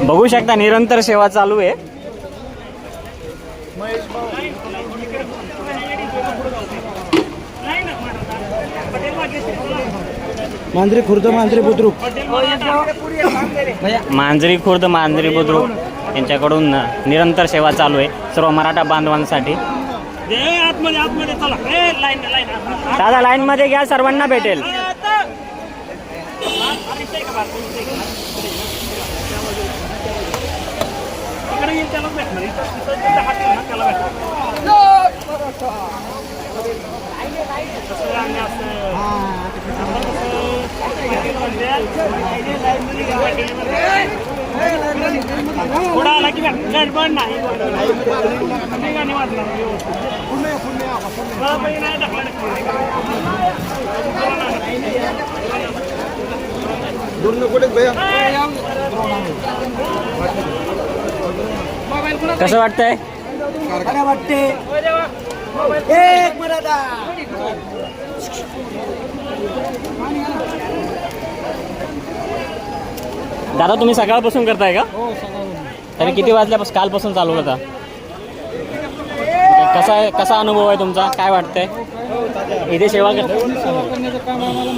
बघू शकता निरंतर सेवा चालू आहे. मांजरी खुर्द मांजरी बुद्रुक मांजरी खुर्द मांजरी बुद्रुक यांच्याकडून निरंतर सेवा चालू आहे सर्व मराठा बांधवांसाठी. दादा लाईन मध्ये घ्या, सर्वांना भेटेल. कसं वाटतंय? वाटते एक मराठा. दादा तुम्ही सकाळपासून करताय का? तरी किती वाजल्यापासून? कालपासून चालू होता. कसा अनुभव आहे तुमचा? काय वाटतंय इथे सेवा करण्याचं काम आम्हाला